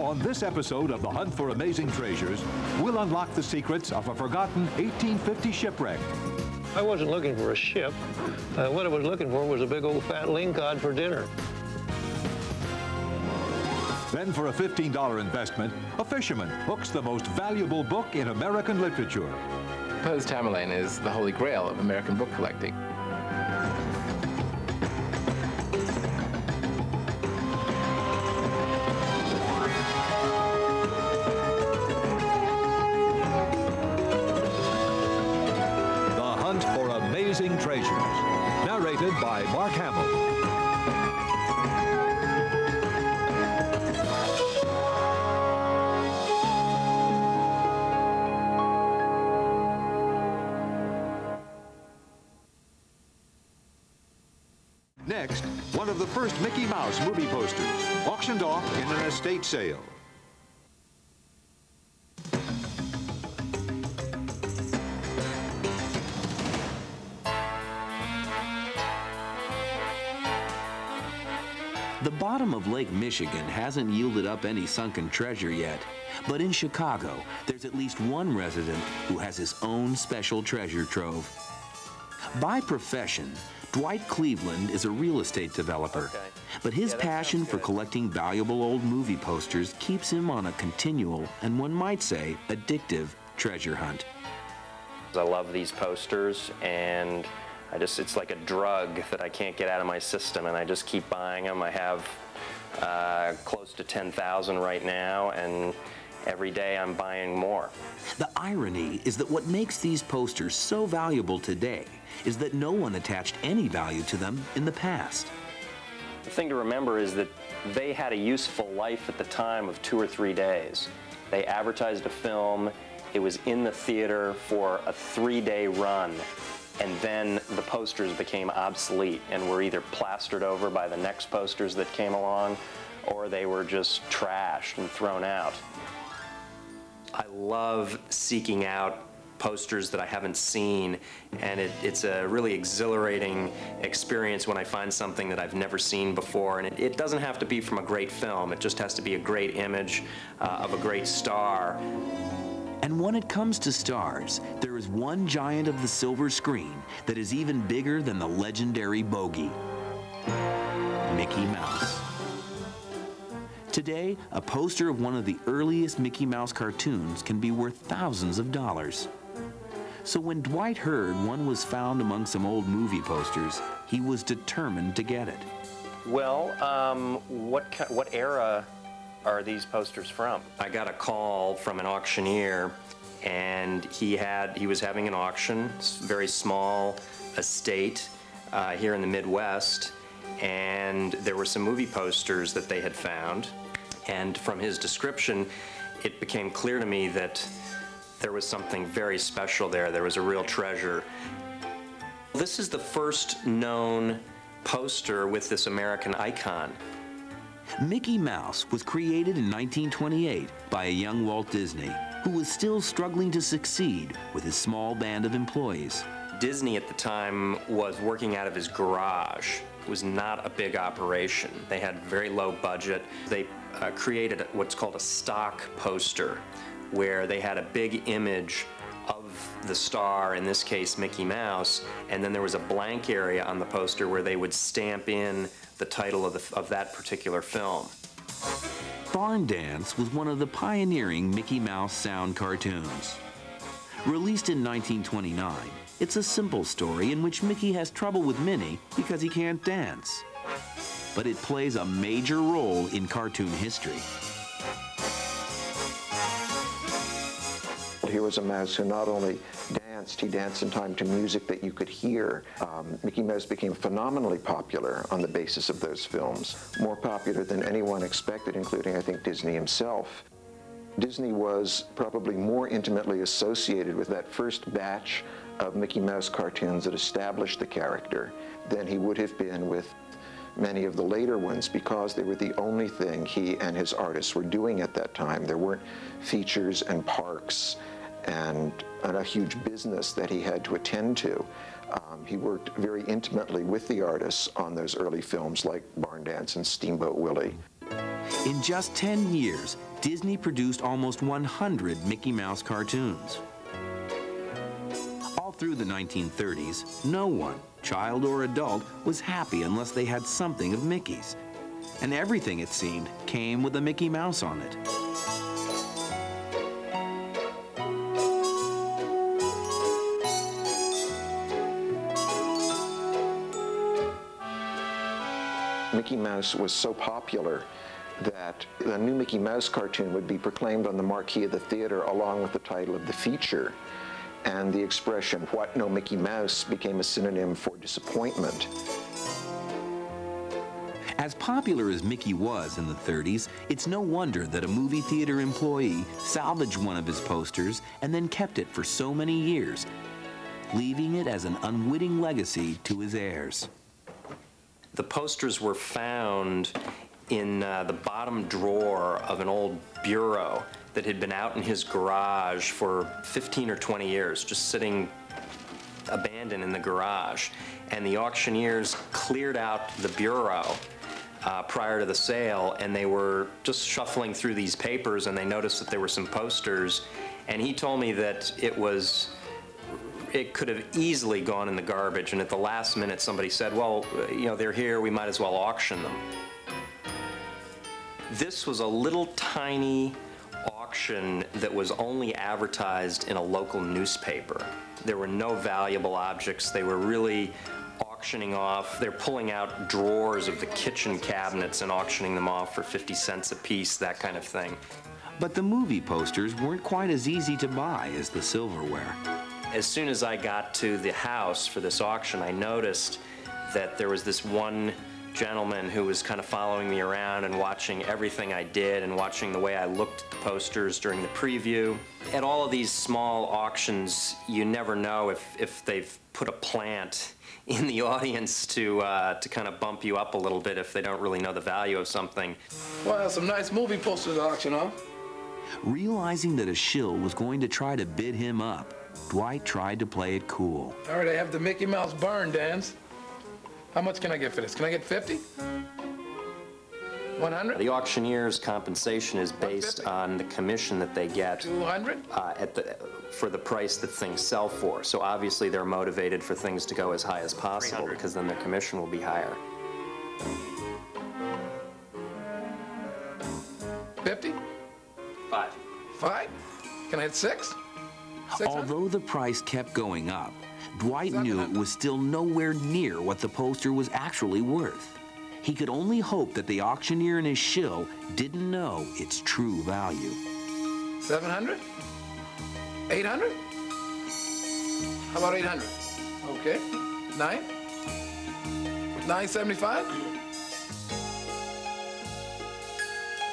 On this episode of The Hunt for Amazing Treasures, we'll unlock the secrets of a forgotten 1850 shipwreck. I wasn't looking for a ship. What I was looking for was a big old fat lingcod for dinner. Then for a $15 investment, a fisherman hooks the most valuable book in American literature. Poe's Tamerlane is the holy grail of American book collecting. For Amazing Treasures, narrated by Mark Hamill. Next, one of the first Mickey Mouse movie posters, auctioned off in an estate sale. The bottom of Lake Michigan hasn't yielded up any sunken treasure yet, but in Chicago, there's at least one resident who has his own special treasure trove. By profession, Dwight Cleveland is a real estate developer, but his passion for collecting valuable old movie posters keeps him on a continual, and one might say, addictive treasure hunt. I love these posters, and it's like a drug that I can't get out of my system, and I just keep buying them. I have close to 10,000 right now, and every day I'm buying more. The irony is that what makes these posters so valuable today is that no one attached any value to them in the past. The thing to remember is that they had a useful life at the time of 2 or 3 days. They advertised a film, it was in the theater for a 3-day run, and then the posters became obsolete and were either plastered over by the next posters that came along, or they were just trashed and thrown out. I love seeking out posters that I haven't seen, and it's a really exhilarating experience when I find something that I've never seen before. And it doesn't have to be from a great film, it just has to be a great image of a great star. And when it comes to stars, there is one giant of the silver screen that is even bigger than the legendary bogey: Mickey Mouse. Today, a poster of one of the earliest Mickey Mouse cartoons can be worth thousands of dollars. So when Dwight heard one was found among some old movie posters, he was determined to get it. Well, what era are these posters from? I got a call from an auctioneer, and he was having an auction, very small estate here in the Midwest, and there were some movie posters that they had found, and from his description it became clear to me that there was something very special there. There was a real treasure. This is the first known poster with this American icon. Mickey Mouse was created in 1928 by a young Walt Disney, who was still struggling to succeed with his small band of employees. Disney at the time was working out of his garage. It was not a big operation. They had very low budget. They created what's called a stock poster, where they had a big image of the star, in this case Mickey Mouse, and then there was a blank area on the poster where they would stamp in the title of that particular film. Barn Dance was one of the pioneering Mickey Mouse sound cartoons. Released in 1929, it's a simple story in which Mickey has trouble with Minnie because he can't dance. But it plays a major role in cartoon history. Here was a mouse who not only danced, he danced in time to music that you could hear. Mickey Mouse became phenomenally popular on the basis of those films, more popular than anyone expected, including, I think, Disney himself. Disney was probably more intimately associated with that first batch of Mickey Mouse cartoons that established the character than he would have been with many of the later ones, because they were the only thing he and his artists were doing at that time. There weren't features and parks and a huge business that he had to attend to. He worked very intimately with the artists on those early films like Barn Dance and Steamboat Willie. In just 10 years, Disney produced almost 100 Mickey Mouse cartoons. All through the 1930s, no one, child or adult, was happy unless they had something of Mickey's. And everything, it seemed, came with a Mickey Mouse on it. Mickey Mouse was so popular that the new Mickey Mouse cartoon would be proclaimed on the marquee of the theater along with the title of the feature. And the expression, "What, no Mickey Mouse," became a synonym for disappointment. As popular as Mickey was in the 30s, it's no wonder that a movie theater employee salvaged one of his posters and then kept it for so many years, leaving it as an unwitting legacy to his heirs. The posters were found in the bottom drawer of an old bureau that had been out in his garage for 15 or 20 years, just sitting abandoned in the garage. And the auctioneers cleared out the bureau prior to the sale, and they were just shuffling through these papers, and they noticed that there were some posters. And he told me that it could have easily gone in the garbage, and at the last minute somebody said, well, you know, they're here, we might as well auction them. This was a little tiny auction that was only advertised in a local newspaper. There were no valuable objects. They were really auctioning off. They're pulling out drawers of the kitchen cabinets and auctioning them off for 50 cents a piece, that kind of thing. But the movie posters weren't quite as easy to buy as the silverware. As soon as I got to the house for this auction, I noticed that there was this one gentleman who was kind of following me around and watching everything I did and watching the way I looked at the posters during the preview. At all of these small auctions, you never know if they've put a plant in the audience to kind of bump you up a little bit if they don't really know the value of something. Wow, some nice movie posters to auction off. Realizing that a shill was going to try to bid him up, Dwight tried to play it cool. All right, I have the Mickey Mouse barn dance. How much can I get for this? Can I get 50? 100? The auctioneer's compensation is based on the commission that they get 200? For the price that things sell for. So obviously they're motivated for things to go as high as possible because then their commission will be higher. 50? 5. 5? Can I hit 6? 600? Although the price kept going up, Dwight knew it was still nowhere near what the poster was actually worth. He could only hope that the auctioneer and his shill didn't know its true value. 700? 800? How about 800? Okay. 9? 975?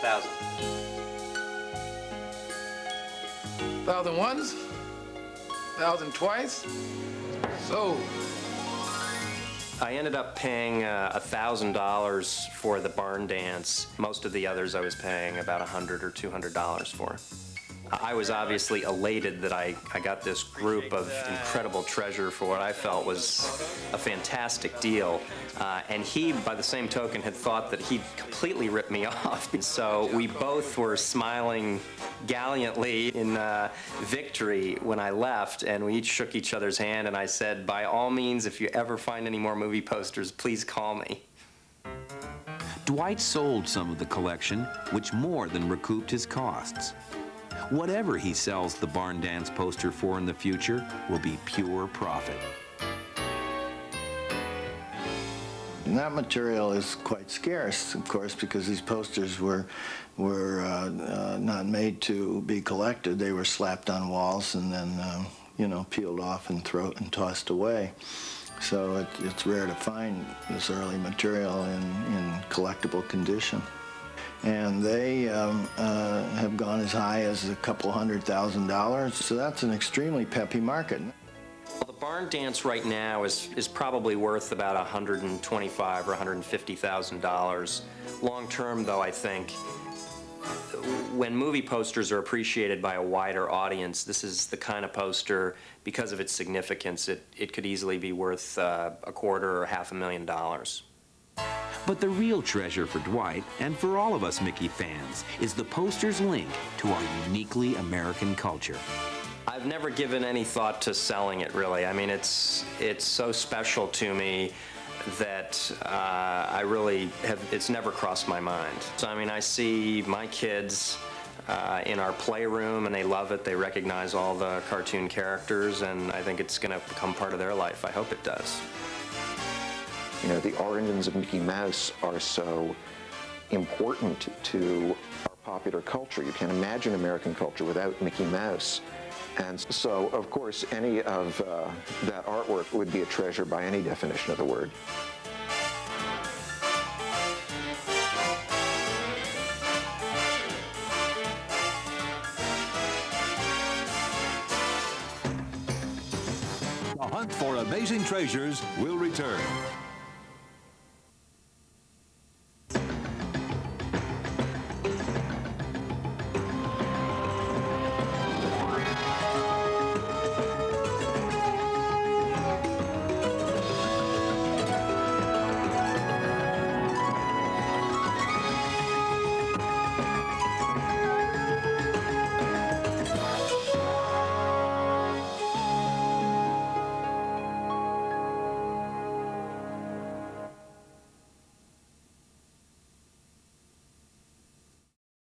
1,000. 1,000 once? 1,000 twice? So. I ended up paying $1,000 for the barn dance. Most of the others I was paying about $100 or $200 for. I was obviously elated that I got this group of incredible treasure for what I felt was a fantastic deal. And he, by the same token, had thought that he'd completely ripped me off. And so we both were smiling gallantly in victory when I left, and we each shook each other's hand, and I said, by all means, if you ever find any more movie posters, please call me. Dwight sold some of the collection, which more than recouped his costs. Whatever he sells the barn dance poster for in the future will be pure profit. And that material is quite scarce, of course, because these posters were not made to be collected. They were slapped on walls and then, you know, peeled off and tossed away. So it's rare to find this early material in collectible condition. And they have gone as high as a couple $100,000. So that's an extremely peppy market. Well, the barn dance right now is probably worth about $125,000 or $150,000. Long term, though, I think, when movie posters are appreciated by a wider audience, this is the kind of poster, because of its significance, it could easily be worth $250,000 or $500,000. But the real treasure for Dwight, and for all of us Mickey fans, is the poster's link to our uniquely American culture. I've never given any thought to selling it, really. I mean, it's so special to me that I really have, it's never crossed my mind. So, I mean, I see my kids in our playroom, and they love it. They recognize all the cartoon characters, and I think it's going to become part of their life. I hope it does. You know, the origins of Mickey Mouse are so important to our popular culture. You can't imagine American culture without Mickey Mouse. And so, of course, any of that artwork would be a treasure by any definition of the word. The hunt for amazing treasures will return.